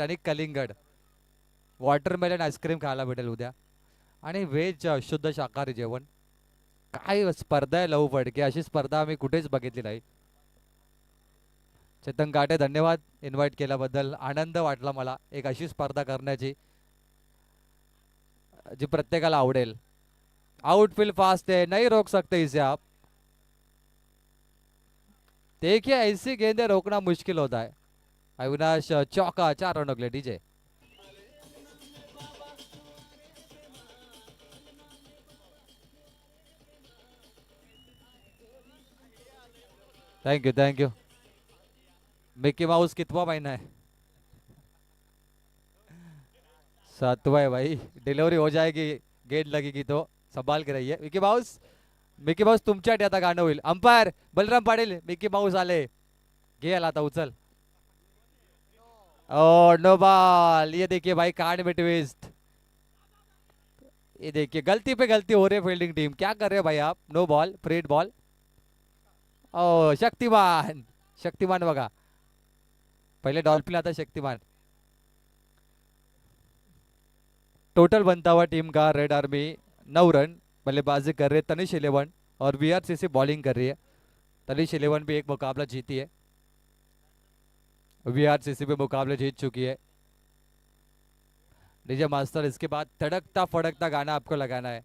आणि कलिंगड watermelon ice cream खायला भेटेल उद्या आणि व्हेज शुद्ध शाकाहारी जेवण. काय स्पर्धा आहे लव फडके, अशी स्पर्धा आम्ही कुठेच बघितली नाही. चेतन गाठे धन्यवाद इन्व्हाइट केल्याबद्दल. आनंद वाटला मला एक अशी स्पर्धा करण्याची जी प्रत्येकाला आवडेल. आउटफील्ड फास्ट है, नहीं रोक सकते इसे आप. देखिए ऐसी गेंदें रोकना मुश्किल होता है. अविनाश चौका, 4 रनों के लिए DJ. Thank you thank you. Mickey mouse कितवा महीना है? 7वां है भाई. डिलिव्हरी हो जाएगी, गेट लगेगी तो संभाल के रहिए. मिकी माउस, मिकी माउस तुमच्यासाठी आता गाणं होईल. Umpire Balram Patil, Mickey Mouse आले. घे याला आता उचल. Oh no ball. ये देखिए भाई कार्ड में ट्विस्ट. ये देखिए गलती पे गलती हो रही है फील्डिंग टीम. क्या कर रहे हो भाई आप? नो बॉल, फ्रीड बॉल. ओ शक्तिमान, शक्तिमान बघा. पहिले डॉल्फिन आता शक्तिमान. टोटल बनता हुआ टीम का रेड आर्मी 9 रन. बल्लेबाजी कर रहे तनिष 11 और वीआरसीसी बॉलिंग कर रही है. तनिष 11 भी एक मुकाबला जीती है. वीआरसीसी भी मुकाबले जीत चुकी है. डीजे मास्टर इसके बाद तड़कता फड़कता गाना आपको लगाना है.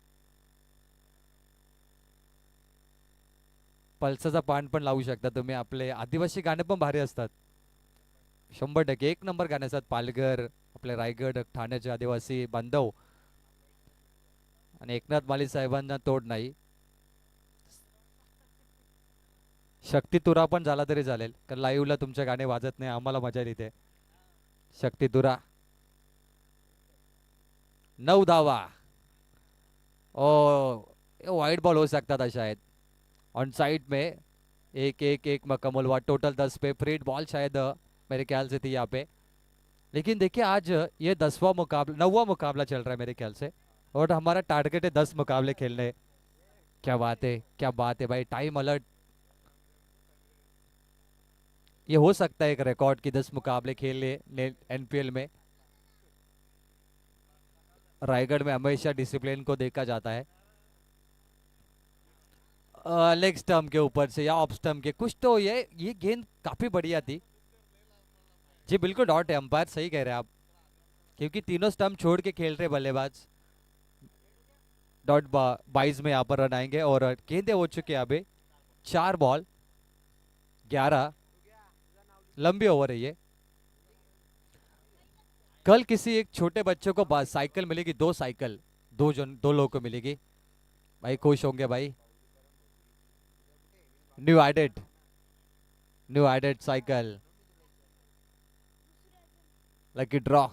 पल्साचा पान पण लावू शकता तुम्ही. आपले आदिवासी गाणे पण भारी असतात. 100% एक नंबर गाणे असतात. पालघर, आपले रायगड, ठाण्याचे आदिवासी बांधव आणि एकनाथ माली साहेबांना तोड नाही. शक्ती तुरा पण झाला तरी चालेल, कारण लाईव्हला तुमचे गाणे वाजत नाही, आम्हाला मजा येते. शक्ती तुरा 9 धावा. ओ वाइड बॉल हो सकता था शायद. ऑन साइड में एक एक एक मकमल हुआ. टोटल 10 पे. फ्रीड बॉल शायद मेरे ख्याल से थी यहाँ पे. लेकिन देखिए आज ये 10वां मुकाबला, 9वां मुकाबला चल रहा है मेरे ख्याल से, और हमारा टारगेट है 10 मुकाबले खेलने. क्या बात है, क्या बात है भाई. Time alert. ये हो सकता है एक रिकॉर्ड की 10 मुकाबले खेल ले एनपीएल में. रायगढ़ में हमेशा डिसिप्लिन को देखा जाता है. लेग स्टम्प के ऊपर से या ऑफ स्टम्प के कुछ तो ये गेंद काफी बढ़िया थी. जी बिल्कुल डॉट है. अंपायर सही कह रहे हैं आप, क्योंकि तीनों स्टम्प छोड़ के खेल रहे बल्लेबाज. डॉट 22 में यहाँ पर रन आएंगे और गेंदे हो चुके हैं अभी 4 बॉल 11. लंबी ओवर है ये. कल किसी एक छोटे बच्चों को साइकिल मिलेगी, 2 साइकिल, 2 लोगों को मिलेगी भाई. खुश होंगे भाई. New added cycle. Lucky draw.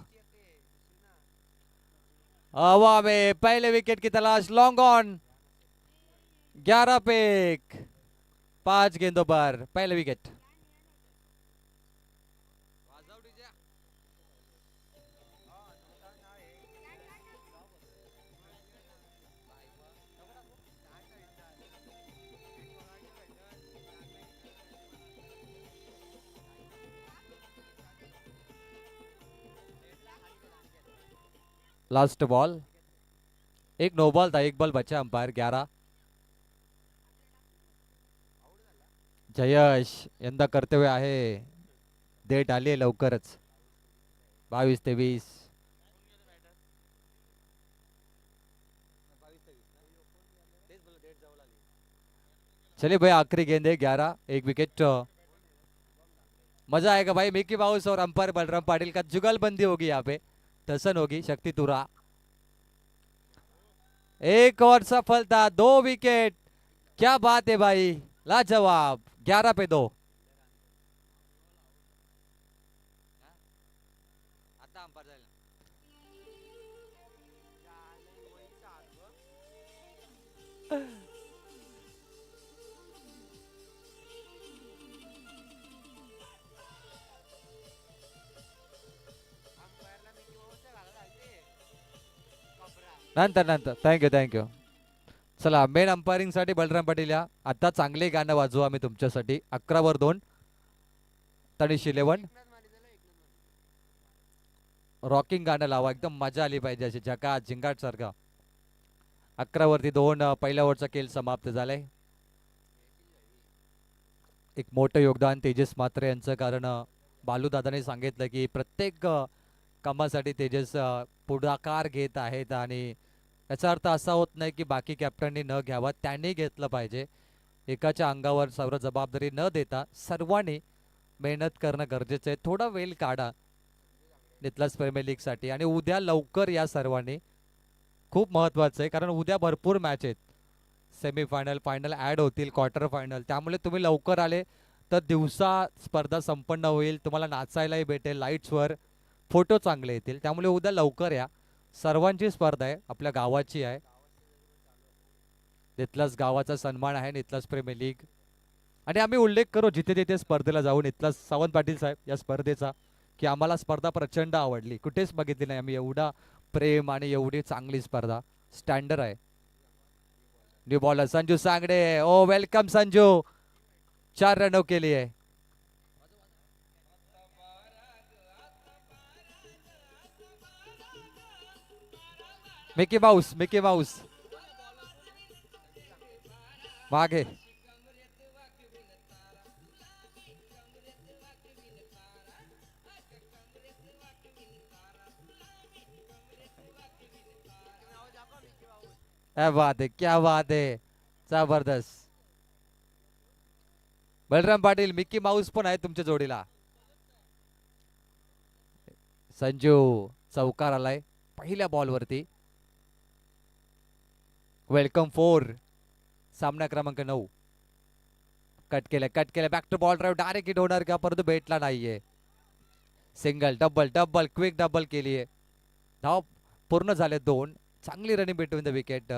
हवा में पहले विकेट की तलाश. Long on. 11 पे 5 गेंदों पर पहले विकेट. Last ball. एक नो बॉल था, एक बॉल बचा. अंपायर 11. जयश यंदा कर्तव्य आहे. डेट आली आहे लवकरच, 22-23. चलिए भाई आखिरी गेंद है 11, एक विकेट. मजा आएगा भाई. मिकी माउस और अंपायर बलराम पाटिल का जुगलबंदी होगी यहाँ पे. टसन होगी. शक्ति तुरा एक और सफलता. 2 विकेट. क्या बात है भाई, लाजवाब. 11 पे 2. नंतर नंतर. थँक्यू. चला मेन अंपायरिंग साठी बलराम पाटील या. आता चांगले गाणं वाजवू आम्ही तुमच्यासाठी. 11 वर 2. तनिष 11. रॉकिंग गाणं लावा, एकदम मजा आली पाहिजे अशी झका झिंगाट सारखा. 11 वरती 2 पहिल्या ओव्हरचा खेळ समाप्त झालाय. एक मोठं योगदान तेजस म्हात्रे यांचं, कारण बालूदादाने सांगितलं की प्रत्येक कामासाठी तेजस पुढाकार घेत आहेत आणि याचा अर्थ असा होत नाही की बाकी कॅप्टननी न घ्यावा, त्यांनी घेतलं पाहिजे. एकाच्या अंगावर सर्व जबाबदारी न देता सर्वांनी मेहनत करणं गरजेचं आहे. थोडा वेळ काढा नितलास प्रीमियर लीगसाठी आणि उद्या लवकर या सर्वांनी, खूप महत्त्वाचं आहे कारण उद्या भरपूर मॅच आहेत. सेमीफायनल फायनल ॲड होतील, क्वार्टर फायनल, त्यामुळे तुम्ही लवकर आले तर दिवसा स्पर्धा संपन्न होईल, तुम्हाला नाचायलाही भेटेल लाईट्सवर, फोटो चांगले येतील. त्यामुळे उद्या लवकर या. सर्वांची स्पर्धा आहे, आपल्या गावाची आहे, नितलास गावाचा सन्मान आहे नितलास प्रीमियर लीग. आणि आम्ही उल्लेख करू जिथे तिथे स्पर्धेला जाऊन नितलास सावंत पाटील साहेब या स्पर्धेचा, की आम्हाला स्पर्धा प्रचंड आवडली, कुठेच बघितली नाही आम्ही एवढा प्रेम आणि एवढी चांगली स्पर्धा. स्टँडर्ड आहे. न्यू बॉलर संजू सांगडे, ओ वेलकम संजू, 4 रनों के लिए. मिकी माउस, मिकी माउस मागे. क्या बात है, क्या बात है, जबरदस्त. बलराम पाटील, मिकी माऊस पण आहे तुमच्या जोडीला. संजू चौकार आलाय पहिल्या बॉलवरती. वेलकम 4, सामना क्रमांक 9. कट केलं, कट केलं, back to ball drive, direct hit होणार का, परंतु भेटला नाहीये. Single, double, double, quick double केली आहे. धाव पूर्ण झाले 2. चांगली running between the wicket.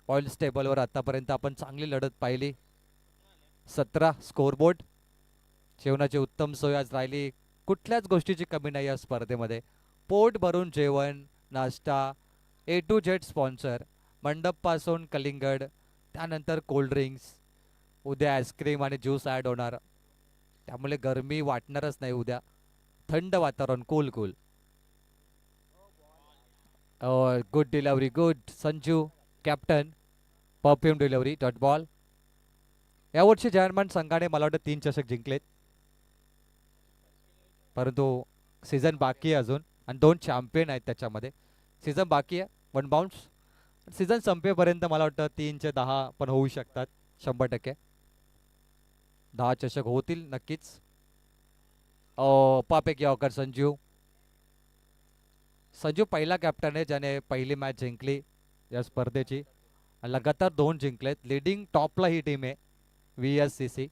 Points टेबलवर आतापर्यंत आपण चांगली लढत पाहिली. 17 स्कोरबोर्ड. जेवणाची उत्तम सोय आज राहिली, कुठल्याच गोष्टीची कमी नाही या स्पर्धेमध्ये. पोट भरून जेवण, नाश्ता, A to Z स्पॉन्सर, मंडपपासून कलिंगड, त्यानंतर कोल्ड्रिंक्स, उद्या आईस्क्रीम आणि ज्यूस ॲड होणार, त्यामुळे गरमी वाटणारच नाही उद्या. थंड वातावरण, cool cool. Good delivery, good Sanju captain. Perfume delivery, dot ball. यावर्षी जर्मन संघाने मला वाटतं 3 चषक जिंकलेत, परंतु सीझन बाकी आहे अजून आणि 2 चॅम्पियन आहेत त्याच्यामध्ये. सीझन बाकी आहे, 1 बाउंस. सीझन संपेपर्यंत मला वाटतं 3 ते 10 पण होऊ शकतात 100%. 10 चषक होतील नक्कीच. पापेक यॉकर संजू. संजू पहिला कॅप्टन आहे ज्याने पहिली मॅच जिंकली या स्पर्धेची. लगातार 2 जिंकलेत. लिडिंग टॉपला ही टीम आहे VSCC,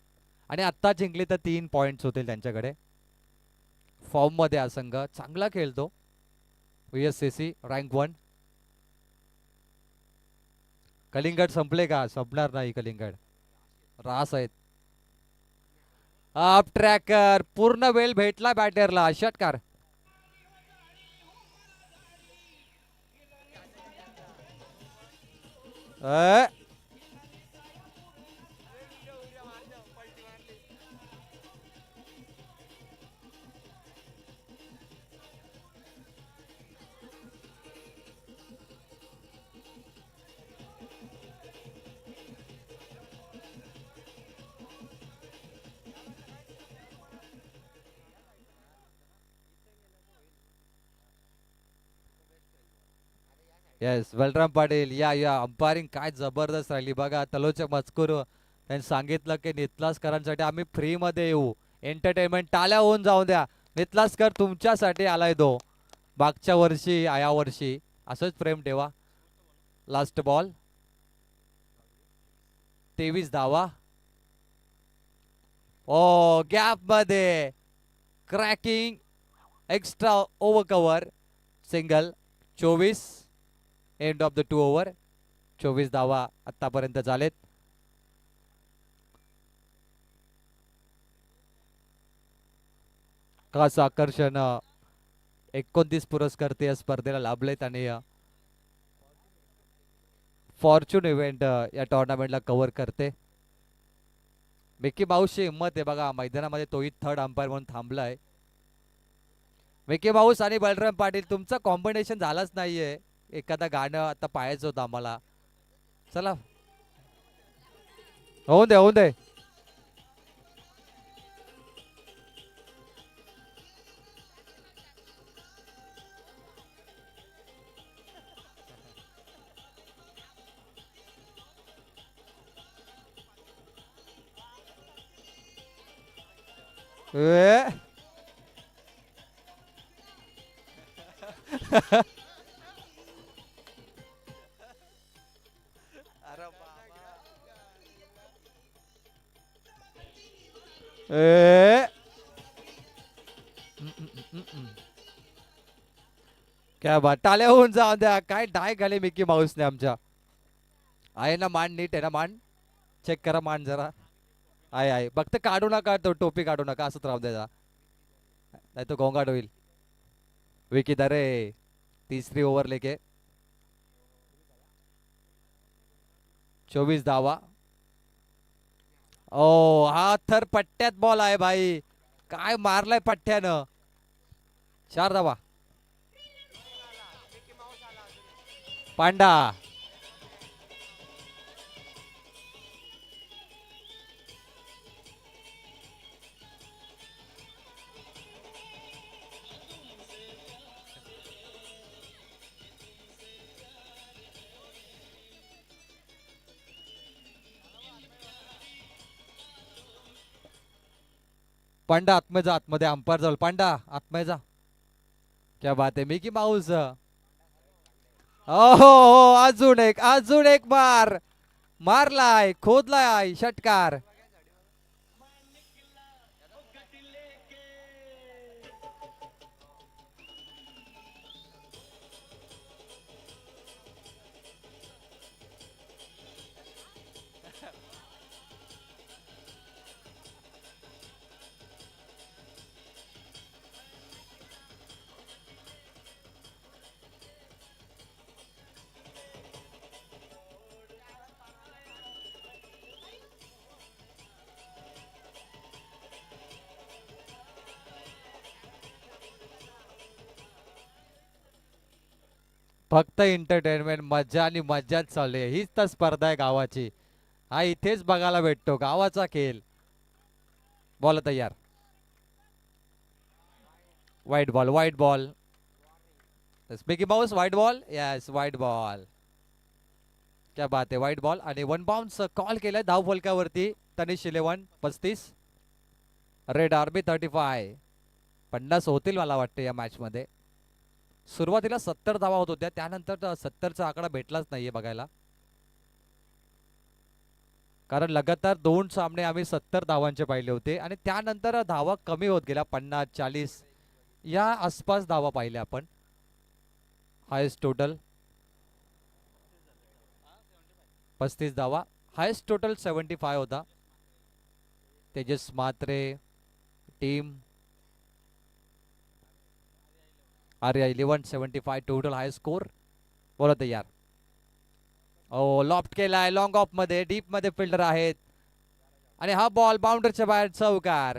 आणि आत्ता जिंकली तर 3 पॉईंट्स होतील त्यांच्याकडे. फॉर्ममध्ये हा संघ चांगला खेळतो. VSCC rank 1. कलिंगड संपले का? संपणार नाही कलिंगड, रास आहेत. अप ट्रॅकर, पूर्ण वेळ भेटला बॅटरला. षटकार. येस, बलराम पाटील या अंपायरिंग काय जबरदस्त राहिली बघा. तलोचे मजकूर त्यांनी सांगितलं की नितलासकरांसाठी आम्ही फ्रीमध्ये येऊ, एंटरटेनमेंट. टाळ्या होऊन जाऊ द्या, नितलासकर तुमच्यासाठी आलाय तो. मागच्या वर्षी या वर्षी असंच प्रेम ठेवा. लास्ट बॉल, 23 धावा. ओ गॅप मध्ये cracking, extra over cover, single. 24, end of the 2 over. 24 धावा आतापर्यंत झालेत. खास आकर्षण 29 पुरस्कार या स्पर्धेला लाभलेत आणि फॉर्च्यून इव्हेंट या टुर्नामेंटला कव्हर करते. मिकी माऊसची हिंमत आहे बघा, मैदानामध्ये तोही 3rd अंपायर म्हणून थांबलाय. विकी माऊस आणि बलराम पाटील तुमचं कॉम्बिनेशन झालंच नाहीये. एखादा गाणं आता पाहायचं होतं आम्हाला. चला होऊन दे होऊन दे. ए ए क्या बात. टाळ्या होऊन जाऊ द्या. काय डाय घाले मिकी माऊसने आमच्या. आहे ना मान नीट आहे ना मान. चेक करा मान जरा. आहे फक्त काढू नका तो टोपी काढू नका असंच राहू द्या नाही तो गोंगाट होईल. विकी दरे तीसरी ओव्हर लेके 24 धावा. ओ हा थर पट्ट्यात बॉल आहे भाई. काय मारलाय पट्ट्यानं. 4 धावा. पांडा पांडा आतमध्ये जा. आतमध्ये अंपायर जवळ. पांडा आतमध्ये जा. क्या बात आहे मिकी माऊस. हो अजून एक मार. मारलाय खोदलाय षटकार. फक्त एंटरटेनमेंट मज्जा आणि मज्जाच चालू आहे. हीच तर स्पर्धा आहे गावाची. हा इथेच बघायला भेटतो गावाचा खेळ. बॉल तयार. White ball white ball. Mickey Mouse white ball. Yes white ball. क्या बात आहे व्हाईट बॉल. आणि वन बाउन्स कॉल केलाय धाव फलकावरती. तनिष 11 35. Red army 35. 50 होतील मला वाटते या मॅच मध्ये. सुरुवातीला 70 धावा होत होत्या. त्यानंतर 70चा आकडा भेटलाच नाहीये बघायला. कारण लगातार 2 सामने आम्ही 70 धावांचे पाहिले होते आणि त्यानंतर धावा कमी होत गेल्या. 50 40 या आसपास धावा पाहिल्या आपण. हायेस्ट टोटल 35 धावा. हायेस्ट टोटल 75 होता. तेजस म्हात्रे टीम आर्या 11 75 टोटल हाय स्कोर. बोलत यार. ओ लॉफ्ट केलाय लॉंग ऑफ मध्ये. डीप मध्ये फिल्डर आहेत आणि हा बॉल बाउंडरीच्या बाहेर चौकार.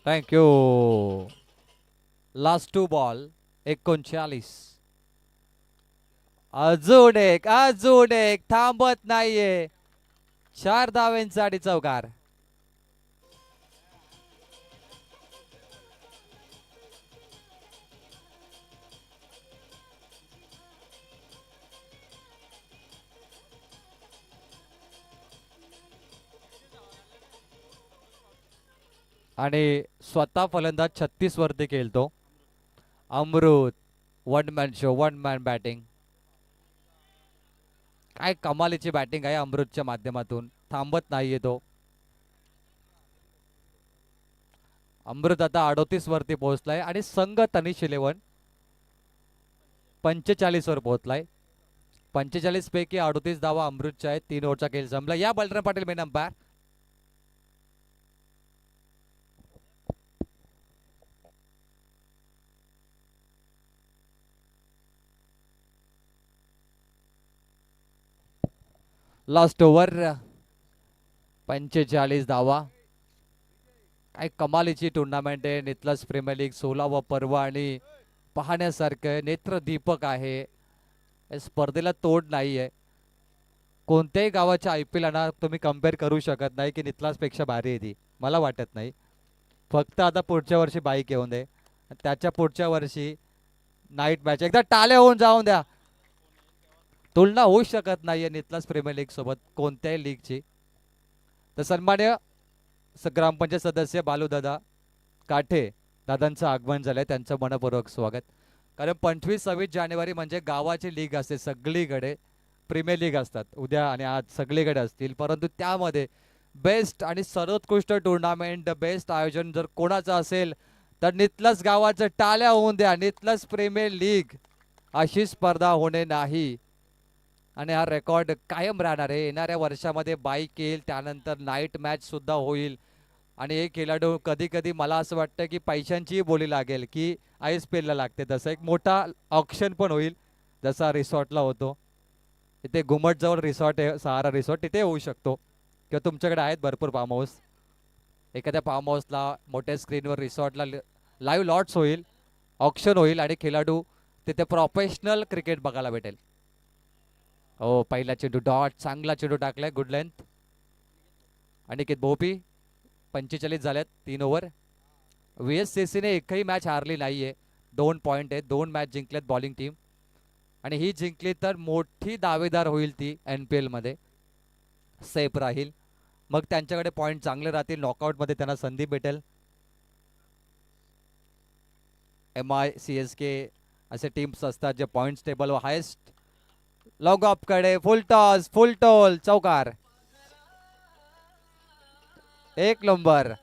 थँक्यू. Last 2 ball 39. अजून एक थांबत नाहीये. 4 धाव्यांसाठी चौकार. आणि स्वतः फलंदाज 36 वरती खेळतो. अमृत 1 मॅन शो 1 मॅन बॅटिंग. काय कमालीची बॅटिंग आहे अमृतच्या माध्यमातून. थांबत नाहीये तो. अमृत आता 38 वरती पोहोचलाय आणि संघ तनिष 11 45 वर पोहोचलाय. 45 पैकी 38 धावा अमृतच्या आहेत. 3 ओव्हरचा खेळ संपला. या Balram Patil main umpire. Last over 45 धावा. काय कमालीची टुर्नामेंट आहे नितलस प्रीमियर लीग 16वा पर्व आणि पाहण्यासारखं नेत्रदीपक आहे. या स्पर्धेला तोड नाही आहे. कोणत्याही गावाच्या IPL ना तुम्ही कम्पेअर करू शकत नाही की नितलास पेक्षा भारी आहे ती. मला वाटत नाही. फक्त आता पुढच्या वर्षी बाईक येऊन दे, त्याच्या पुढच्या वर्षी नाईट मॅच एकदा टाल्या होऊन जाऊन द्या. तुलना होऊ शकत नाहीये नितलास प्रीमियर लीग सोबत कोणत्याही लीगची. तर सन्मान्य ग्रामपंचायत सदस्य बालूदादा काठे दादांचं आगमन झालंय, त्यांचं मनपूर्वक स्वागत. कारण 25-26 जानेवारी म्हणजे गावाची लीग असते सगळीकडे. प्रीमियर लीग असतात उद्या आणि आज सगळीकडे असतील, परंतु त्यामध्ये बेस्ट आणि सर्वोत्कृष्ट टुर्नामेंट बेस्ट आयोजन जर कोणाचं असेल तर नितलस गावाचं टाळ्या होऊन द्या. नितलस प्रीमियर लीग अशी स्पर्धा होणे नाही आणि हा रेकॉर्ड कायम राहणार आहे. येणाऱ्या वर्षामध्ये बाईक येईल, त्यानंतर नाईट मॅच सुद्धा होईल आणि हे खेळाडू कधी कधी मला असं वाटतं की पैशांचीही बोली लागेल की ISPL ला लागते. तसं एक मोठा ऑक्शन पण होईल जसा रिसॉर्टला होतो. इथे घुमटजवळ रिसॉर्ट आहे सहारा रिसॉर्ट, तिथे होऊ शकतो किंवा तुमच्याकडे आहेत भरपूर फार्म हाऊस. एखाद्या फार्म हाऊसला मोठ्या स्क्रीनवर रिसॉर्टला लाईव्ह लॉट्स होईल, ऑक्शन होईल आणि खेळाडू तिथे प्रोफेशनल क्रिकेट बघायला भेटेल. हो, पहिला चेंडू डॉट, चांगला चेंडू टाकलाय, गुड लेंथ. अनिकेत भोपी 45 झाल्यात 3 ओव्हर. VSCC ने एकही मॅच हारली नाहीये, 2 पॉईंट आहेत, 2 मॅच जिंकल्यात बॉलिंग टीम आणि ही जिंकली तर मोठी दावेदार होईल ती NPL मध्ये, सेफ राहील. मग त्यांच्याकडे पॉईंट चांगले राहतील, नॉकआउटमध्ये त्यांना संधी भेटेल. MI CSK असे टीम्स असतात जे पॉईंट्स टेबलवर हायेस्ट. लॉग ऑफ कडे फुल टॉस, फुल टोल, चौकार, एक नंबर.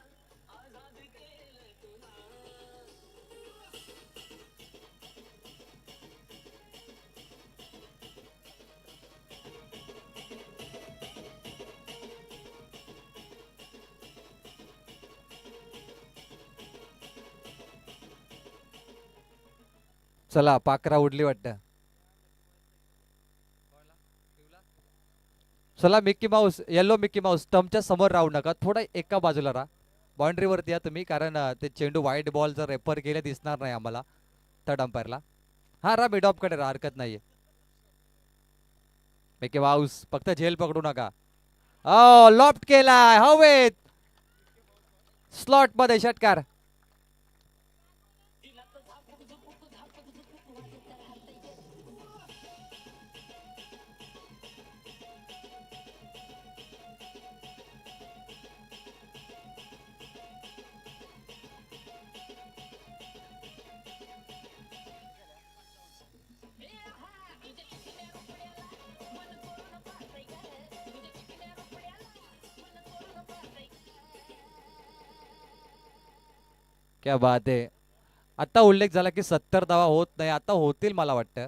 चला पाकरा उडली वाटतं. चला Mickey Mouse, yellow Mickey Mouse स्टंपच्या समोर राहू नका, थोडा एका बाजूला राहा. बाउंड्रीवरती या तुम्ही, कारण ते चेंडू वाईट बॉल जर रेफर केले दिसणार नाही आम्हाला थर्ड अंपायरला. हा राहा मिड ऑफ कडे राहा, हरकत नाहीये. मिक्की माऊस फक्त झेल पकडू नका. लॉफ्ट केलाय हवेत, स्लॉट मध्ये षटकार. क्या बात आहे. आता उल्लेख झाला की 70 धावा होत नाही, आता होतील मला वाटतं,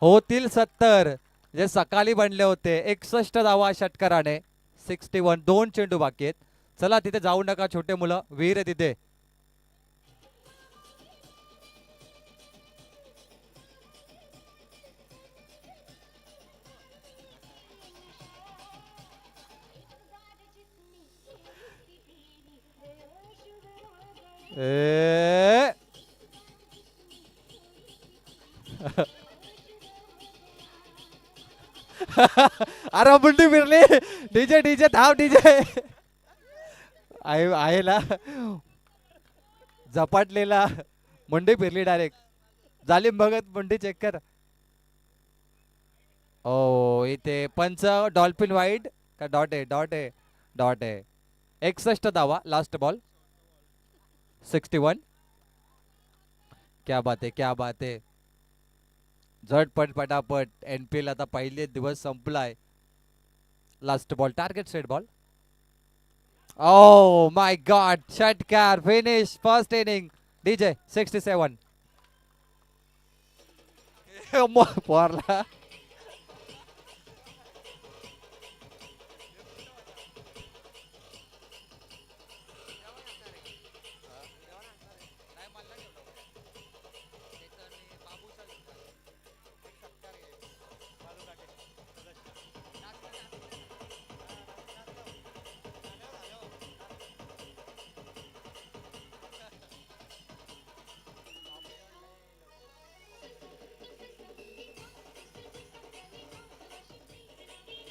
होतील 70 जे सकाळी बनले होते. 61 धावा षटकाराने, 61. 2 चेंडू बाकी आहेत. चला तिथे जाऊ नका छोटे मुलं, वीर आहे तिथे. ए अरे बुंडी फिरली. डीजे डीजे धाव डीजे आहे ना, झपाटलेला मुंडी फिरली डायरेक्ट. झाली बघत मुंडी चेक कर. ओ इथे पंच डॉल्फिन वाईड का डॉट आहे, डॉट आहे, डॉट आहे. 61 धावा लास्ट बॉल, 61. क्या बात आहे, क्या बात आहे. झटपट पटापट. NPL आता पहिले दिवस संपलाय. Last ball target set ball. Oh my god, षटकार फिनिश फर्स्ट इनिंग. डीजे 67. पोरला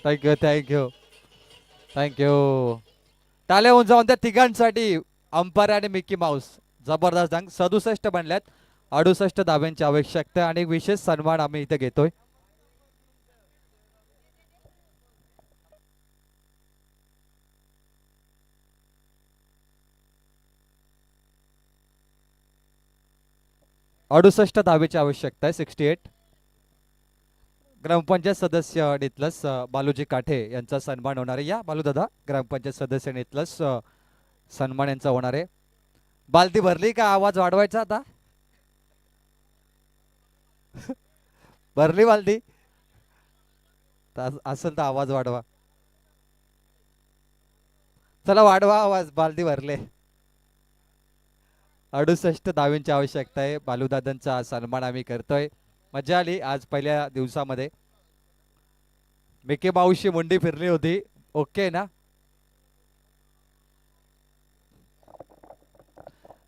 थँक्यू थँक्यू थँक्यू. टाळे होऊन जाऊन त्या तिघांसाठी अंपायर आणि मिकी माऊस जबरदस्त अंक 67 बनल्यात. 68 धाब्यांची आवश्यकता आणि विशेष सन्मान आम्ही इथे घेतोय. अडुसष्ट धावेची आवश्यकता आहे. 68. ग्रामपंचायत सदस्य नितलस बालूजी काठे यांचा सन्मान होणार आहे. या बालू दादा ग्रामपंचायत सदस्य नितलस सन्मान यांचा होणार आहे. बालदी भरली का? आवाज वाढवायचा आता. भरली बालदी असेल तर आवाज वाढवा. चला वाढवा आवाज. बालदी भरले. 68 धावेंची आवश्यकता आहे. बालूदादांचा सन्मान आम्ही करतोय. मजा आली आज पहिल्या दिवसामध्ये. मिकी माऊशी मुंडी फिरली होती. ओके ना.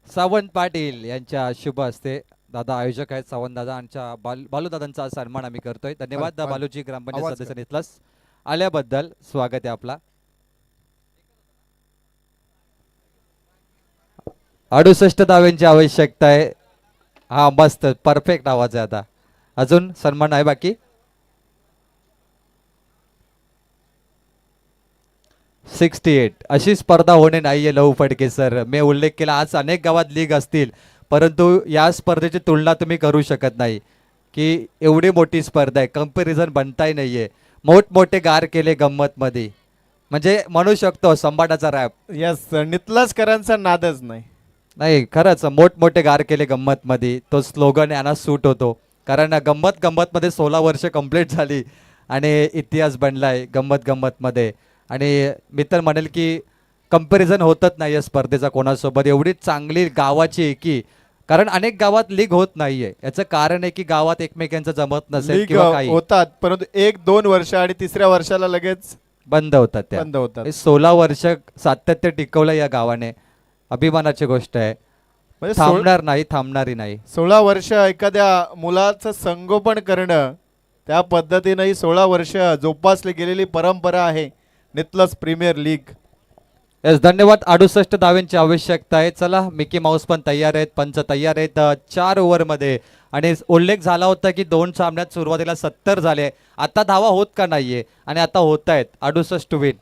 सावंत पाटील यांच्या शुभ हस्ते दादा आयोजक आहेत सावंत दादा यांच्या बालूदादांचा सन्मान आम्ही करतोय. धन्यवाद बालूजी ग्रामपंचायत सदस्य नितलस आल्याबद्दल. स्वागत आहे आपला. 68 धाव्यांची आवश्यकता आहे. हा मस्त परफेक्ट आवाज आहे. आता अजून सन्मान आहे बाकी. 68. अशी स्पर्धा होणे नाहीये लहू फडके सर. मी उल्लेख केला आज अनेक गावात लीग असतील परंतु या स्पर्धेची तुलना तुम्ही करू शकत नाही की एवढी मोठी स्पर्धा आहे. कंपॅरिझन बनताही नाहीये. मोठमोठे गार केले गंमत मध्ये म्हणजे म्हणू शकतो संभाटाचा रॅप. यस नितलसकरांचा नादच नाही. नाही खरंच मोठमोठे गार केले गंमत मध्ये तो स्लोगन यांना सूट होतो. कारण गंमत मध्ये 16 वर्ष कंप्लीट झाली आणि इतिहास बनलाय गंमत मध्ये. आणि मी तर म्हणेल की कंपॅरिझन होतच नाही या स्पर्धेचा कोणासोबत. एवढी चांगली गावाची एकी. कारण अनेक गावात लीग होत नाहीये. याचं कारण आहे की गावात एकमेकांचं जमत नसेल किंवा काही होतात परंतु 1-2 वर्ष आणि तिसऱ्या वर्षाला लगेच बंद होतात. त्या बंद होतात. 16 वर्ष सातत्य टिकवलं या गावाने. अभिमानाची गोष्ट आहे. म्हणजे थांबणार नाही थांबणारी नाही. 16 वर्ष एखाद्या मुलाचं संगोपन करणं त्या पद्धतीने 16 वर्ष जोपासली गेलेली परंपरा आहे नितलस प्रीमियर लीग. येस धन्यवाद. 68 धाव्यांची आवश्यकता आहे. चला मिकी माऊस पण तयार आहेत. पंच तयार आहेत. 4 ओव्हरमध्ये आणि उल्लेख झाला होता की 2 सामन्यात सुरुवातीला 70 झाले. आता धावा होत का नाहीये आणि आता होत आहेत. 68 विन.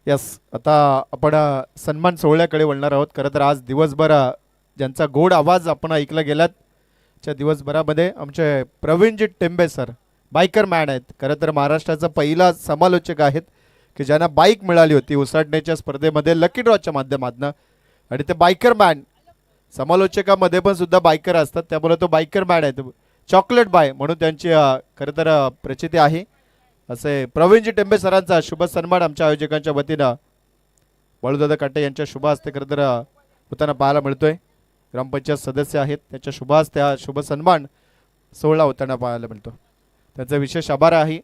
यस आता आपण सन्मान सोहळ्याकडे वळणार आहोत. खरं तर आज दिवसभर ज्यांचा गोड आवाज आपण ऐकला गेलात च्या दिवसभरामध्ये आमचे Pravinji Tembe sir biker man आहेत. खरं तर महाराष्ट्राचा पहिला समालोचक आहेत की ज्यांना बाईक मिळाली होती उसाटण्याच्या स्पर्धेमध्ये लकी ड्रॉच्या माध्यमातून. आणि ते बायकर मॅन समालोचकामध्ये पण सुद्धा बायकर असतात त्यामुळे तो बायकर मॅन आहे. चॉकलेट बाय म्हणून त्यांची खरं तर प्रचिती आहे. असे प्रवीणजी टेंबे सरांचा शुभ सन्मान आमच्या आयोजकांच्या वतीनं बाळूदादा काटे यांच्या शुभ हस्ते खरं तर होताना पाहायला मिळतोय. ग्रामपंचायत सदस्य आहेत त्याच्या शुभ हस्ते हा शुभ सन्मान सोहळा होताना पाहायला मिळतो. त्यांचा विशेष आभार आहे.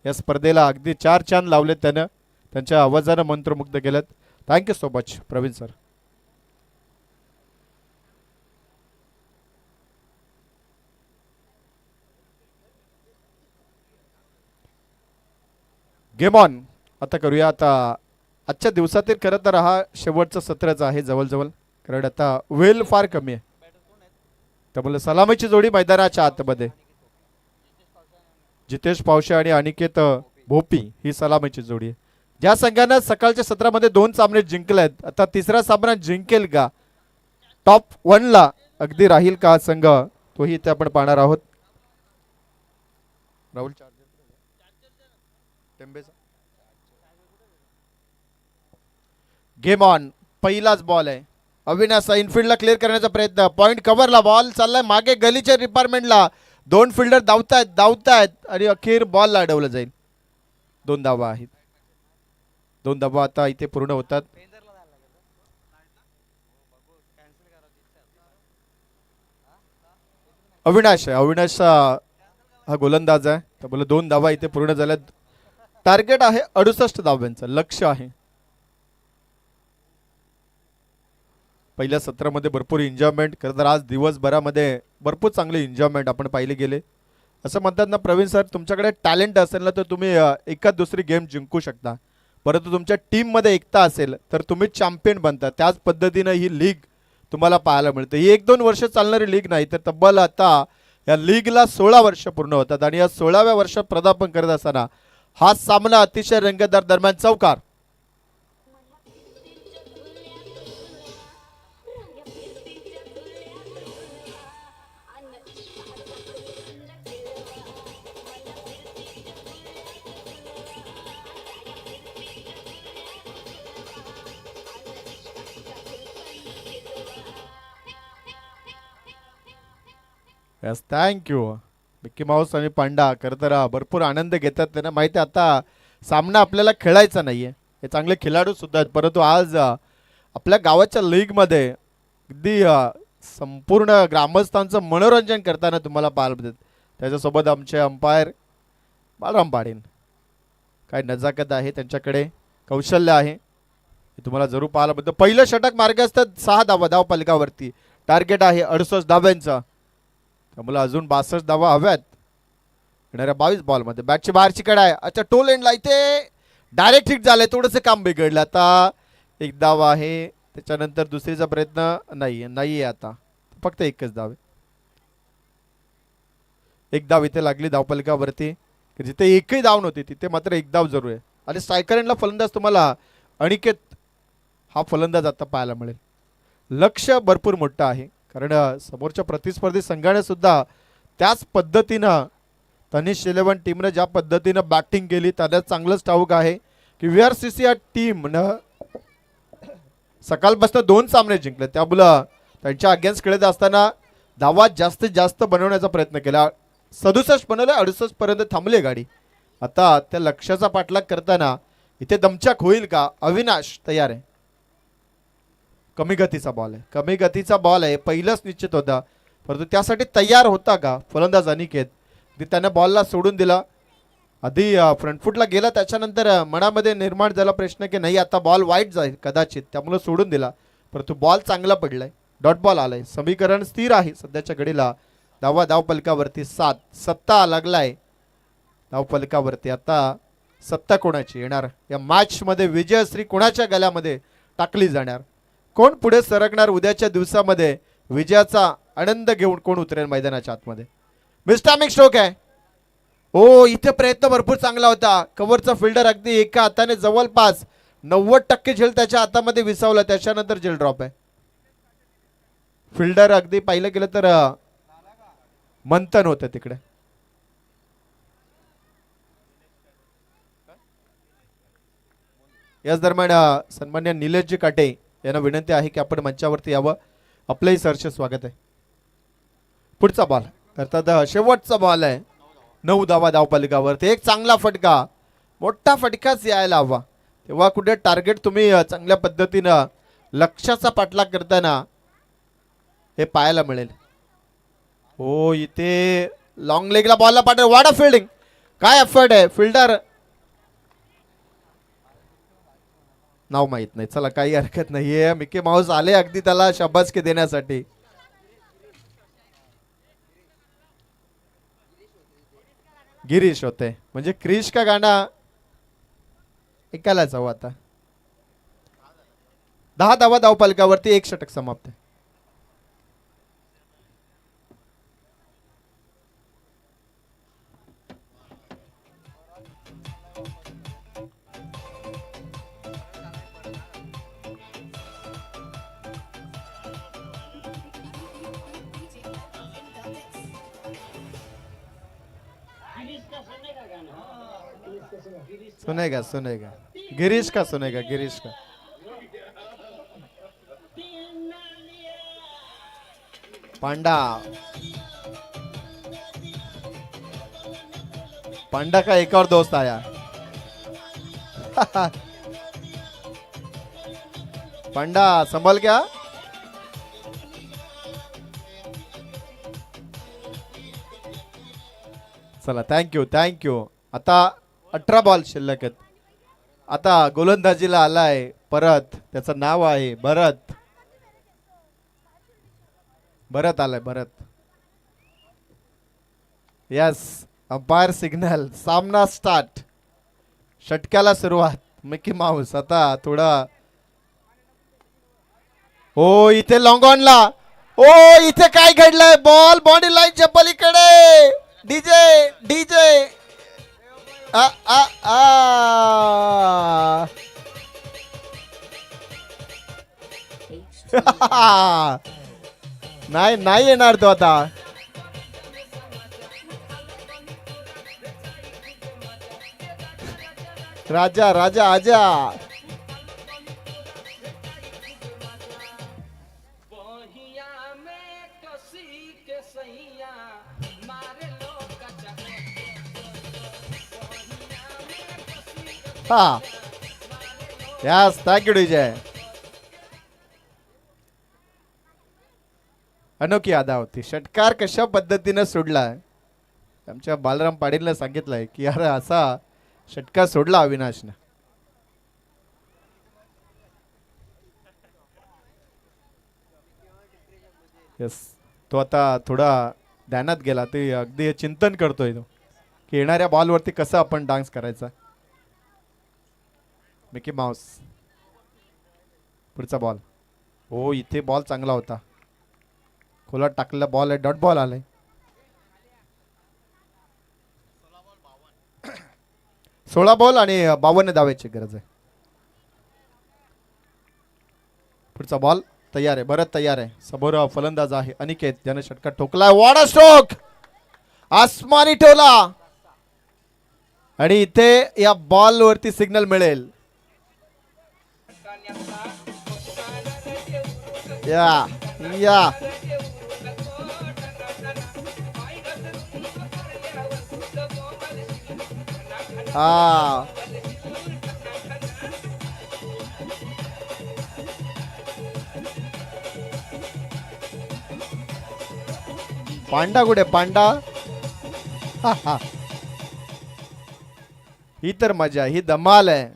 या स्पर्धेला अगदी 4 चांद लावलेत त्यानं. त्यांच्या आवाजानं मंत्रमुग्ध केलेत. Thank you so much Praveen sir. Game on आता करूया. आता आजच्या दिवसातील खरं तर हा शेवटचा सत्रच आहे जवळजवळ. कारण आता वेल फार कमी आहे त्यामुळे सलामीची जोडी मैदानाच्या आतमध्ये जितेश पावशे आणि अनिकेत भोपी ही सलामीची जोडी आहे. ज्या संघानं सकाळच्या सत्रामध्ये 2 सामने जिंकलेत आता तिसरा सामना जिंकेल का टॉप 1 ला अगदी राहील का संघ तोही इथे आपण पाहणार आहोत. राहुल गेम ऑन पहिलाच बॉल आहे. अविनाश इनफिल्डला क्लिअर करण्याचा प्रयत्न पॉइंट कव्हरला बॉल चाललाय मागे गलीच्या डिपार्टमेंटला. 2 फिल्डर धावतायत आणि अखेर बॉल अडवलं जाईल. 2 धावा आहेत. 2 धावा आता इथे पूर्ण होतात. अविनाश हा गोलंदाज आहे त्यामुळे 2 धावा इथे पूर्ण झाल्यात. टार्गेट आहे 68 धाव्यांचं लक्ष आहे. पहिल्या सत्रामध्ये भरपूर एन्जॉयमेंट खरं तर आज दिवसभरामध्ये भरपूर चांगले एन्जॉयमेंट आपण पाहिले गेले. असं म्हणतात ना प्रवीण सर, तुमच्याकडे टॅलेंट असेल ना तर तुम्ही एकाच दुसरी गेम जिंकू शकता, परंतु तुमच्या टीममध्ये एकता असेल तर तुम्ही चॅम्पियन बनता. त्याच पद्धतीनं ही लीग तुम्हाला पाहायला मिळते. ही 1-2 वर्ष चालणारी लीग नाही तर तब्बल आता या लीगला 16 वर्ष पूर्ण होतात आणि या 16व्या वर्षात पदार्पण करत असताना हा सामना अतिशय रंगतदार दरम्यान चौकार. Yes, thank you. मिक्की माऊस आणि पांडा खरं तर भरपूर आनंद घेतात. त्यांना माहिती आहे आता सामना आपल्याला खेळायचा नाही आहे. हे चांगले खेळाडू सुद्धा आहेत, परंतु आज आपल्या गावाच्या लीगमध्ये अगदी संपूर्ण ग्रामस्थांचं मनोरंजन करताना तुम्हाला पाहायला मिळतात. त्याच्यासोबत आमचे अंपायर बाळराम पाटील, काय नजाकत आहे त्यांच्याकडे, कौशल्य आहे, हे तुम्हाला जरूर पाहायला मिळतं. पहिलं षटक मार्ग असतात 6 धावा धावपलकावरती. टार्गेट आहे 68 धाव्यांचा, त्यामुळे अजून 62 धावा हव्यात येणाऱ्या 22 बॉलमध्ये. बॅटची बाहेरची कडा आहे. अच्छा, टोल एंडला इथे डायरेक्ट हिट झालंय, थोडंसं काम बिघडलं. आता एक धाव आहे, त्याच्यानंतर दुसरीचा प्रयत्न नाहीये आता फक्त एकच धाव आहे. एक धाव इथे लागली धावपलकावरती, जिथे एकही धाव नव्हती तिथे मात्र एक धाव जरूर आहे. आणि स्ट्रायकर एंडला फलंदाज तुम्हाला अनिकेत हा फलंदाज आता पाहायला मिळेल. लक्ष भरपूर मोठं आहे, कारण समोरच्या प्रतिस्पर्धी संघाने सुद्धा त्याच पद्धतीनं तनिष 11 टीमने ज्या पद्धतीनं बॅटिंग केली त्याला चांगलंच ठाऊक आहे की VRCC या टीमनं सकाळपासून 2 सामने जिंकले, त्यामुळं त्यांच्या अगेन्स्ट खेळत असताना धावा जास्तीत जास्त बनवण्याचा प्रयत्न केला. 67 बनवले, 68 पर्यंत थांबली गाडी. आता त्या लक्ष्याचा पाठलाग करताना इथे दमछाक होईल का? अविनाश तयार आहे. कमी गतीचा बॉल आहे, कमी गतीचा बॉल आहे, पहिलंच निश्चित होता, परंतु त्यासाठी तयार होता का फलंदाज अनिकेत? त्याने बॉलला सोडून दिला. आधी फ्रंट फुटला गेला, त्याच्यानंतर मनामध्ये निर्माण झाला प्रश्न की नाही आता बॉल वाईट जाईल कदाचित, त्यामुळे सोडून दिला, परंतु बॉल चांगला पडलाय, डॉट बॉल आलाय. समीकरण स्थिर आहे सध्याच्या घडीला. धावपलकावरती 7, सत्ता लागलाय धावपलकावरती. आता सत्ता कोणाची येणार या मॅच मध्ये? विजयश्री कोणाच्या गळ्यामध्ये टाकली जाणार? कोण पुढे सरकणार? उद्याच्या दिवसामध्ये विजयाचा आनंद घेऊन कोण उतरेल मैदानाच्या आतमध्ये? मिस्टॅमिक स्ट्रोक आहे. ओ, इथे प्रयत्न भरपूर चांगला होता. कव्हरचा फिल्डर अगदी एका हाताने जवळपास 90% झेल त्याच्या हातामध्ये विसावला, त्याच्यानंतर झेल ड्रॉप आहे. फिल्डर अगदी पाहिलं गेलं तर मंथन होतं तिकडे. याच दरम्यान सन्मान्य निलेशजी काटे यांना विनंती आहे की आपण मंचावरती यावं. आपलंही सरचे स्वागत आहे. पुढचा बॉल अर्थात शेवटचा बॉल आहे. 9 धावा धावपलकावरती. एक चांगला फटका, मोठा फटकाच यायला हवा, तेव्हा कुठे टार्गेट तुम्ही चांगल्या पद्धतीनं लक्ष्याचा पाठलाग करताना हे पाहायला मिळेल. हो, इथे लॉंग लेगला बॉलला पाठव. वाडा फिल्डिंग, काय एफर्ट आहे. फिल्डर नाव माहित नाही, चला काही हरकत नाहीये. मिकी माऊस आले अगदी त्याला शाबासकी देण्यासाठी. गिरीश होते म्हणजे क्रिश का गाणा ऐकायला जाऊ. आता 10 धावा धावपलकावरती, 1 षटक समाप्त आहे. सुनेगा सुनेगा गिरीश का सुनेगा गिरीश का. पांडा, पांडा का एक और दोस्त आया. पांडा संभल क्या. चला, थँक्यू थँक्यू. आता 18 बॉल शिल्लक आहेत. आता गोलंदाजीला आलाय परत, त्याचं नाव आहे भरत. भरत आलाय भरत. Yes umpire signal. सामना स्टार्ट. षटक्याला सुरुवात. मिकी माऊस आता थोडा. हो इथे लॉंग ऑनला. ओ इथे काय घडलंय. बॉल बॉडी लाईनच्या पलीकडे. डीजे डीजे आ आ आ नाही नाही येणार तो आता. राजा राजा आजा. हा यस थँक्यू डीजे. अनोखी अदा होती. षटकार कशा पद्धतीने सोडला. आमच्या बालराम पाटीलला सांगितलंय की यार असा षटकार सोडला अविनाशने. यस तो आता थोडा ध्यानात गेला. ते अगदी चिंतन करतोय तो की येणाऱ्या बॉलवरती कसं आपण डान्स करायचा. मिकी माऊस पुढचा बॉल. हो इथे बॉल चांगला होता. खोलात टाकलेला बॉल आहे. डॉट बॉल आलाय. 16 बॉल आणि 52 धावायची गरज आहे. पुढचा बॉल तयार आहे. भरत तयार आहे. समोर फलंदाज आहे अनिकेत ज्याने षटकार ठोकलाय. वॉटर स्ट्रोक आसमानी ठेवला आणि इथे या बॉल वरती सिग्नल मिळेल. या या हा पांडा कुठे पांडा. ही तर मजा. ही धमाल आहे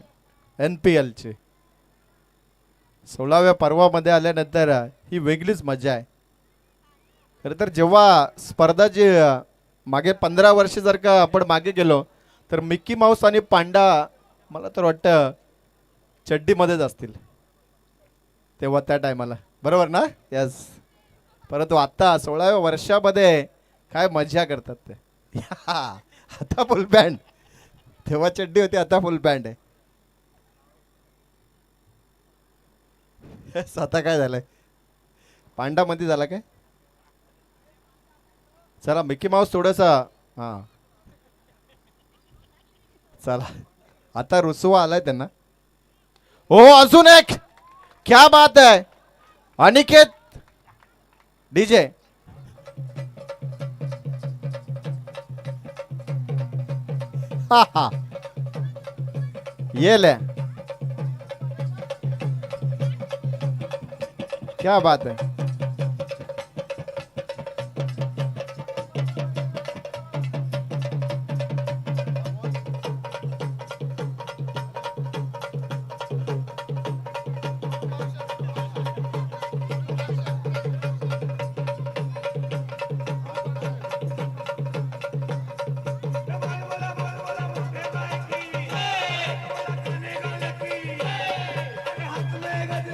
NPL ची. 16व्या पर्वामध्ये आल्यानंतर ही वेगळीच मजा आहे. खरं तर जेव्हा स्पर्धा जी मागे 15 वर्ष जर का आपण मागे गेलो तर मिक्की माऊस आणि पांडा मला तर वाटतं चड्डीमध्येच असतील तेव्हा त्या टायमाला. बरोबर ना. यस. परंतु आता 16व्या वर्षामध्ये काय मजा करतात ते. आता फुल बँड. तेव्हा चड्डी होती आता फुल बँड आहे. आता काय झालंय. पांडा मध्ये झाला काय. चला मिकी माऊस थोडंसा. हा चला आता रुसवा आलाय त्यांना. हो अजून एक. क्या बात आहे अनिकेत. डीजे हा हा ये ले. क्या बात है.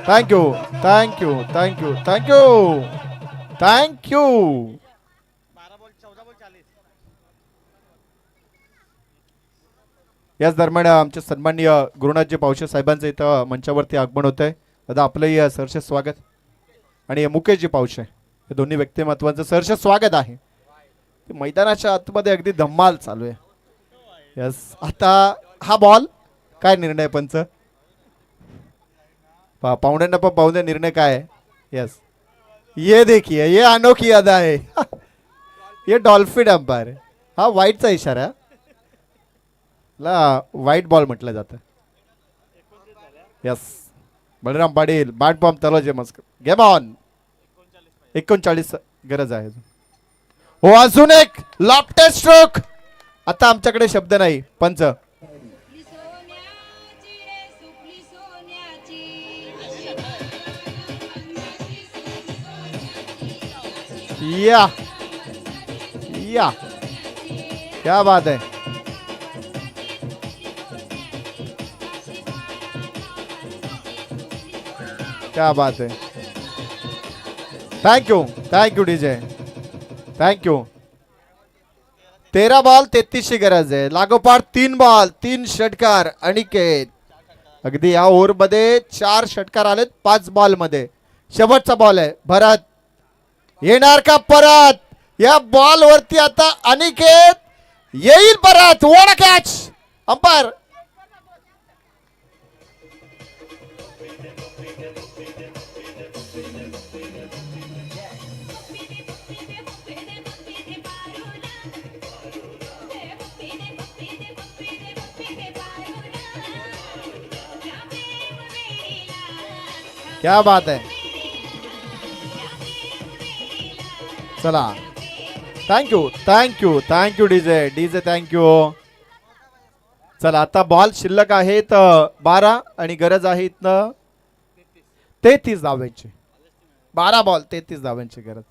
Thank you thank you thank you thank you thank you. याच दरम्यान आमचे सन्माननीय गुरुनाथजी पावशे साहेबांचं इथं मंचावरती आगमन होत आहे. दादा आपलंही सहर्ष स्वागत. आणि मुकेशजी पावशे हे दोन्ही व्यक्तिमत्वांचं सहर्ष स्वागत आहे. मैदानाच्या आतमध्ये अगदी धम्माल चालू आहे. यस आता हा बॉल काय निर्णय पंच. पाहुण्यांना पण पाहू दे निर्णय काय आहे. यस ये देखिए ये अनोखी अदा है. ये डॉल्फिन अंपायर है. हा वाईटचा इशारा ला वाईट बॉल म्हटलं जातं. यस बलराम पाटील बॅट बॉम्ब तलोजे मस्क. Game on. 39 गरज आहे. हो अजून एक लॉफ्टेड स्ट्रोक. आता आमच्याकडे शब्द नाही पंच. या या क्या बात है. क्या बात है. Thank you DJ. थँक्यू. 13 बॉल 33 ची गरज आहे. लागोपाठ 3 बॉल 3 षटकार. अनिकेत अगदी या ओव्हर मध्ये 4 षटकार आलेत 5 बॉल मध्ये. शेवटचा बॉल आहे. भरत येणार का परत. या बॉल वरती आता अनिकेत येईल परत. What catch. अंपायर क्या बात है. चला थँक्यू डीजे थँक्यू. चला आता बॉल शिल्लक आहेत 12 आणि गरज आहे इथनं 33 धावांची. 12 बॉल 33 धावांची गरज.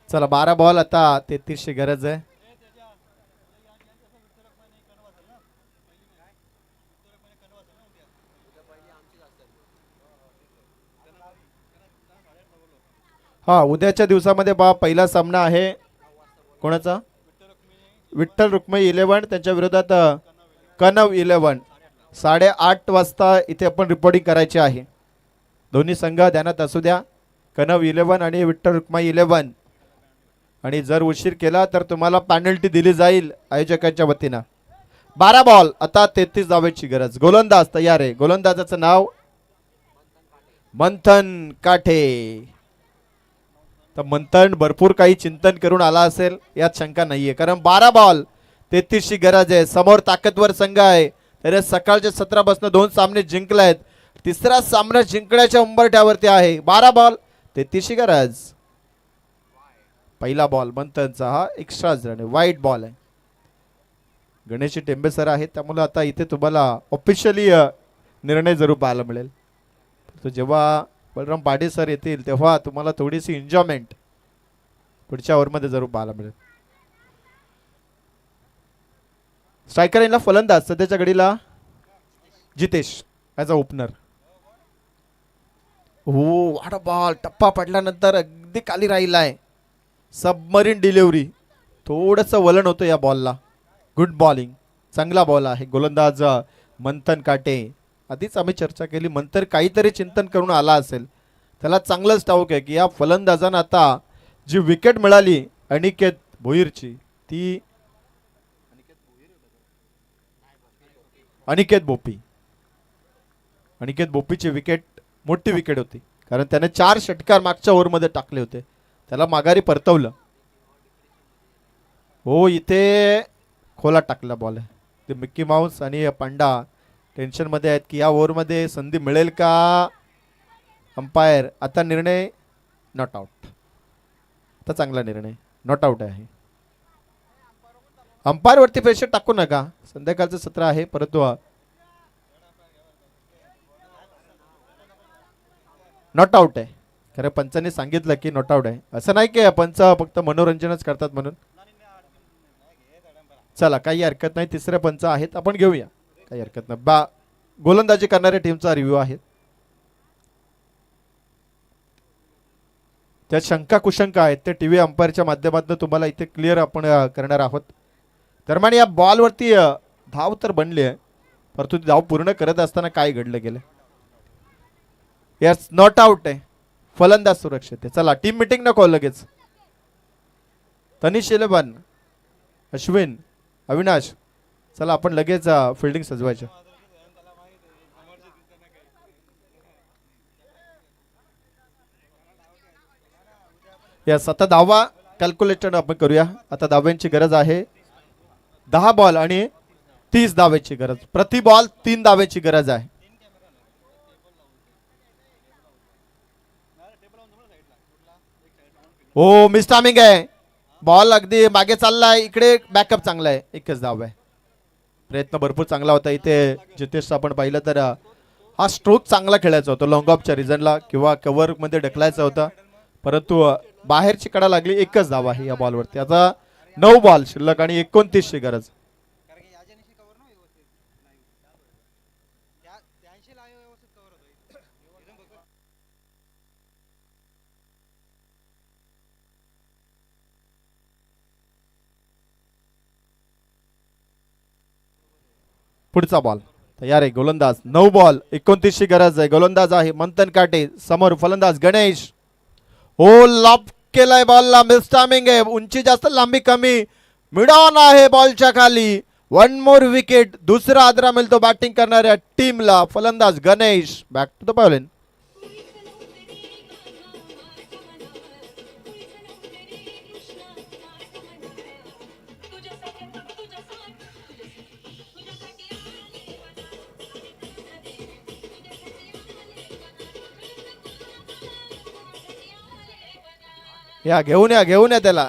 चला 12 बॉल आता 33 ची गरज आहे. हा उद्याच्या दिवसामध्ये पहिला सामना आहे कोणाचा. विठ्ठल रुक्मिणी 11 त्यांच्या विरोधात कनव 11. 8:30 वाजता इथे आपण रिपोर्टिंग करायची आहे. दोन्ही संघ ध्यानात असू द्या. कनव 11 आणि विठ्ठल रुक्मिणी 11. आणि जर उशीर केला तर तुम्हाला पेनल्टी दिली जाईल आयोजकांच्या वतीनं. 12 बॉल आता 33 धावेची गरज. गोलंदाज तयार आहे. गोलंदाजाचं नाव मंथन काठे. तर मंथन भरपूर काही चिंतन करून आला असेल यात शंका नाहीये. कारण 12 बॉल 33 ची गरज आहे. समोर ताकदवर संघ आहे. तर सकाळच्या 17 पासून 2 सामने जिंकलेत. तिसरा सामना जिंकण्याच्या उंबरठ्यावरती आहे. 12 बॉल 33 ची गरज. पहिला बॉल मंथनचा हा एक्स्ट्रा रन वाईट बॉल आहे. गणेश टेंबे सर आहेत त्यामुळे आता इथे तुम्हाला ऑफिशियली निर्णय जरूर पाहायला मिळेल. तो जेव्हा बलराम पाटील सर येतील तेव्हा तुम्हाला थोडीशी एन्जॉयमेंट पुढच्या ओव्हरमध्ये जरूर पाहायला मिळेल. स्ट्रायकर यांना फलंदाज सध्याच्या घडीला जितेश ॲज अ ओपनर. हो वाडा बॉल टप्पा पडल्यानंतर अगदी खाली राहिलाय. Submarine delivery. थोडंसं वलन होतं या बॉलला. Good bowling. चांगला बॉल आहे. गोलंदाज मंथन काटे. आधीच आम्ही चर्चा केली मंथन काहीतरी चिंतन करून आला असेल. त्याला चांगलंच ठाऊक आहे की या फलंदाजांना आता जी विकेट मिळाली अनिकेत भोईरची ती अनिकेत बोपीची विकेट मोठी विकेट होती. कारण त्याने 4 षटकार मागच्या ओव्हरमध्ये टाकले होते. त्याला माघारी परतवलं. हो इथे खोला टाकला बॉल आहे. ते मिक्की माऊस आणि पांडा टेन्शन मध्ये आहेत की या ओव्हरमध्ये संधी मिळेल का. अंपायर आता निर्णय नॉट आउट. आता चांगला निर्णय नॉट आउट आहे. अंपायर वरती प्रेशर टाकू नका. संध्याकाळचं सत्र आहे. परंतु नॉट आउट आहे. खरं पंचांनी सांगितलं की नॉट आउट आहे. असं नाही की पंच फक्त मनोरंजनच करतात म्हणून. चला काही हरकत नाही. तिसरे पंच आहेत आपण घेऊया. काही हरकत नाही. गोलंदाजी करणाऱ्या टीमचा रिव्ह्यू आहे. त्या शंका कुशंका आहेत ते टीव्ही अंपायरच्या माध्यमातून तुम्हाला इथे क्लिअर आपण करणार आहोत. दरम्यान या बॉलवरती धाव तर बनली आहे परंतु धाव पूर्ण करत असताना काय घडलं गेलं. यस नॉट आउट आहे. फलंदाज सुरक्षित आहे. चला टीम मीटिंग नको लगेच. तनिष 11 अश्विन अविनाश चला आपण लगेच फिल्डिंग सजवायचं. यस आता धावा कॅल्क्युलेटर आपण करूया. आता धाव्यांची गरज आहे. 10 बॉल आणि 30 धावेची गरज. प्रति बॉल 3 धावेची गरज आहे. हो मिस टायमिंग आहे. बॉल अगदी मागे चाललाय. इकडे बॅकअप चांगला आहे. एकच धाव आहे. प्रयत्न भरपूर चांगला होता इथे. जितेश आपण पाहिलं तर हा स्ट्रोक चांगला खेळायचा होता लॉंग ऑफच्या रिझनला किंवा कव्हर मध्ये ढकलायचा होता, परंतु बाहेरची कडा लागली. एकच धाव आहे या बॉलवरती. आता 9 बॉल शिल्लक आणि 29 ची गरज. पुढचा बॉल तयार आहे. गोलंदाज 9 बॉल 29 ची गरज आहे. गोलंदाज आहे मंथन काटे, समोर फलंदाज गणेश. ओ लॉप केलाय बॉलला, मिस टायमिंग आहे. उंची जास्त लांबी कमी. मिडॉन आहे बॉलच्या खाली. 1 मोर विकेट. दुसरा आदरा मिळतो बॅटिंग करणाऱ्या टीमला. फलंदाज Ganesh back to the bowling. या घेऊन या त्याला.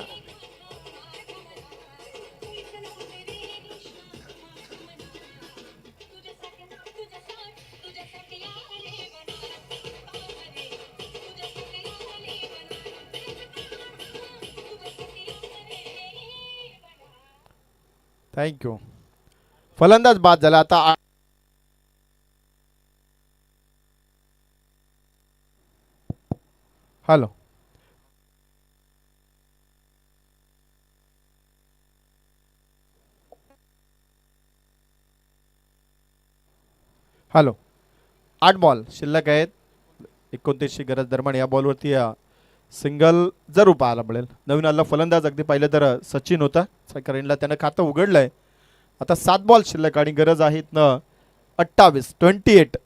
थँक्यू. फलंदाज बाद झाला. आता हॅलो हॅलो 8 बॉल शिल्लक आहेत. 29 ची गरज दरम्यान या बॉलवरती सिंगल जरूर पाहायला मिळेल. नवीन आलेला फलंदाज अगदी पाहिलं तर सचिन होता. सेकंडला त्यानं खातं उघडलंय. आता 7 बॉल शिल्लक आणि गरज आहेत ना 28.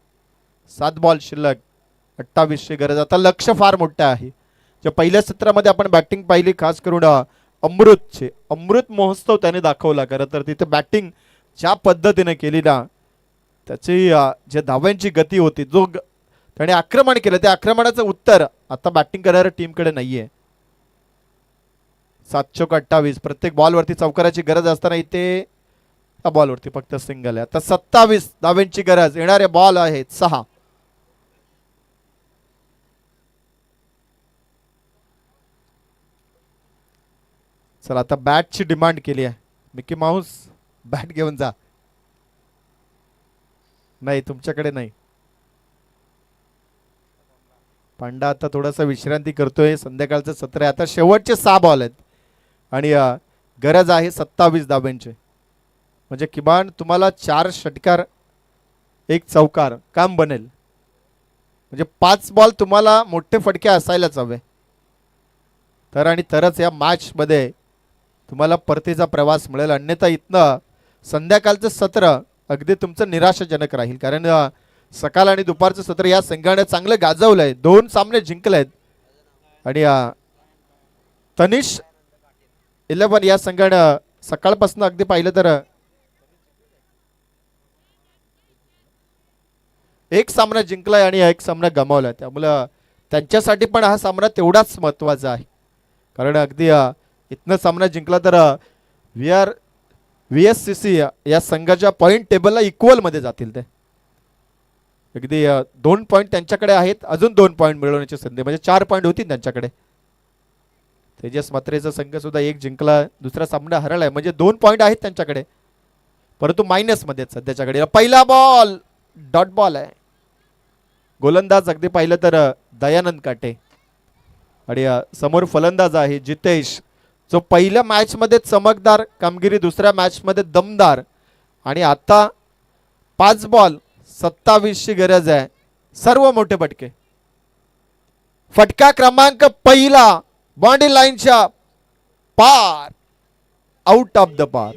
7 बॉल शिल्लक 28 ची गरज. आता लक्ष फार मोठं आहे. जे पहिल्या सत्रामध्ये आपण बॅटिंग पाहिली खास करून अमृत महोत्सव त्याने दाखवला. खरं तर तिथे बॅटिंग ज्या पद्धतीने केली ना, त्याची जे धावांची गती होती, जो त्याने आक्रमण केलं, त्या आक्रमणाचं उत्तर आता बॅटिंग करणाऱ्या टीमकडे नाहीये. 7/28 प्रत्येक बॉलवरती चौकाराची गरज असताना इथे या बॉलवरती फक्त सिंगल आहे. आता 27 धावांची गरज. येणारे बॉल आहेत 6. चला आता बॅटची डिमांड केली आहे. मिकी माऊस बॅट घेऊन जा. नाही तुमच्याकडे नाही. पांडा आता थोडासा विश्रांती करतोय. संध्याकाळचं सत्र आहे. आता शेवटचे 6 बॉल आहेत आणि गरज आहे 27 धाब्यांची. म्हणजे किमान तुम्हाला 4 षटकार 1 चौकार काम बनेल. म्हणजे 5 बॉल तुम्हाला मोठे फटके असायलाच हवे तर, आणि तरच या मॅच मध्ये तुम्हाला परतीचा प्रवास मिळेल. अन्यथा इथनं संध्याकाळचं सत्र अगदी तुमचं निराशाजनक राहील. कारण सकाळ आणि दुपारचं सत्र या संघाने चांगलं गाजवलंय. 2 सामने जिंकलेत आणि तनिष 11 या संघानं सकाळपासून अगदी पाहिलं तर 1 सामना जिंकलाय आणि 1 सामना गमावलाय. त्यामुळं त्यांच्यासाठी पण हा सामना तेवढाच महत्वाचा आहे. कारण अगदी इथनं सामना जिंकला तर VSCC या संघाच्या पॉइंट टेबलला इक्वल मध्ये जातील. ते अगदी 2 पॉइंट त्यांच्याकडे आहेत. अजून 2 पॉइंट मिळवण्याची संधी, म्हणजे 4 पॉइंट होतील त्यांच्याकडे. तेजस मात्रेचा संघ सुद्धा 1 जिंकला, दुसरा सामना हरलाय, म्हणजे 2 पॉइंट आहेत त्यांच्याकडे, परंतु मायनस मध्ये सध्याच्याकडे. पहिला बॉल डॉट बॉल आहे. गोलंदाज अगदी पाहिलं तर दयानंद काटे आणि समोर फलंदाज आहे जितेश, जो पहिल्या मॅच मध्ये चमकदार कामगिरी, दुसऱ्या मॅच मध्ये दमदार, आणि आता 5 बॉल 27 ची गरज आहे. सर्व मोठे फटके. फटका क्रमांक पहिला बाउंड्री लाईनच्या पार, आउट ऑफ द पार.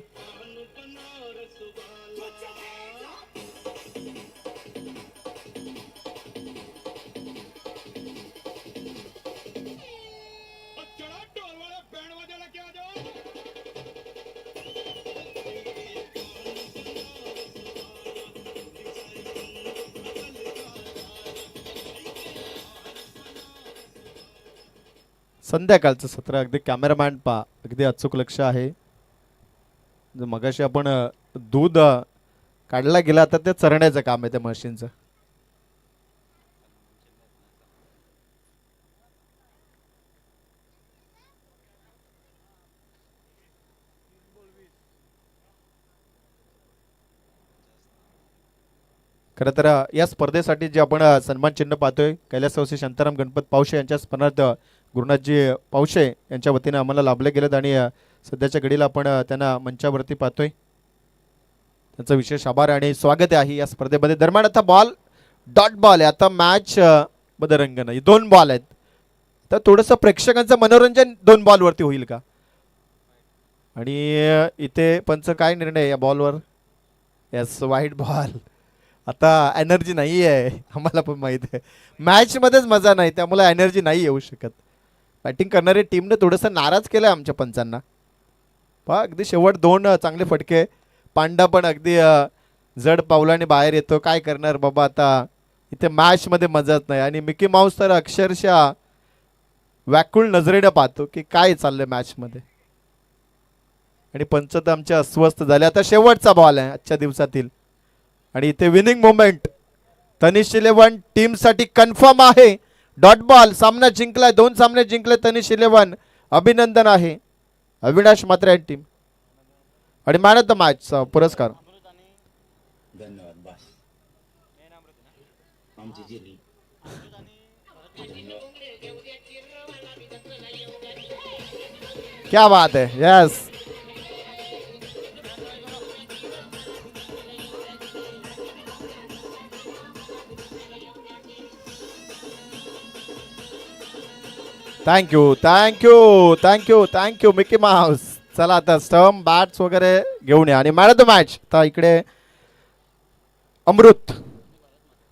संध्याकाळचं सत्र अगदी कॅमेरामॅन पा अगदी अचूक लक्ष आहे. मगाशी आपण दूध काढला गेला, तर ते चरण्याचं काम आहे त्या मशीनचं. खरं तर या स्पर्धेसाठी जे आपण सन्मान चिन्ह पाहतोय कैलासवासी शांताराम गणपत पावशे यांच्या स्मरणार्थ गुरुनाथजी पावशे यांच्या वतीने आम्हाला लाभले गेलेत आणि सध्याच्या घडीला आपण त्यांना मंचावरती पाहतोय. त्यांचा विशेष आभार आणि स्वागत आहे या स्पर्धेमध्ये. दरम्यान आता बॉल डॉट बॉल आहे. आता मॅच मध्ये रंग नाही, 2 बॉल आहेत. तर थोडंसं प्रेक्षकांचं मनोरंजन 2 बॉलवरती होईल का? आणि इथे पंच काय निर्णय या बॉलवर? यस, वाईट बॉल. आता एनर्जी नाही आहे, आम्हाला पण माहिती आहे. मॅचमध्येच मजा नाही, त्यामुळे एनर्जी नाही येऊ शकत. बॅटिंग करणारी टीमने थोडंसं नाराज केलं आहे आमच्या पंचांना. पहा अगदी शेवट 2 चांगले फटके. पांडा पण अगदी जड पावलाने बाहेर येतो. काय करणार बाबा, आता इथे मॅचमध्ये मजाच नाही. आणि मिकी माऊस तर अक्षरशः व्याकुळ नजरेने पाहतो की काय चाललंय मॅचमध्ये. आणि पंच तर आमचे अस्वस्थ झाले. आता शेवटचा बॉल आहे आजच्या दिवसातील आणि इथे विनिंग मोमेंट तनिष 11 टीमसाठी कन्फर्म आहे. Dot ball. सामना जिंकलाय, 2 सामने जिंकले तनिष 11. अभिनंदन आहे अविनाश मात्रे आणि टीम. आणि मॅन ऑफ द मॅच पुरस्कार धन्यवाद बस आमची जिरी क्या बात है. Yes, thank you thank you thank you thank you Mickey Mouse. चला आता स्टंप बॅट्स वगैरे घेऊन या. आणि मॅन ऑफ द मॅच आता इकडे अमृत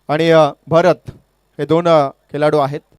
आणि भरत हे 2 खेळाडू आहेत.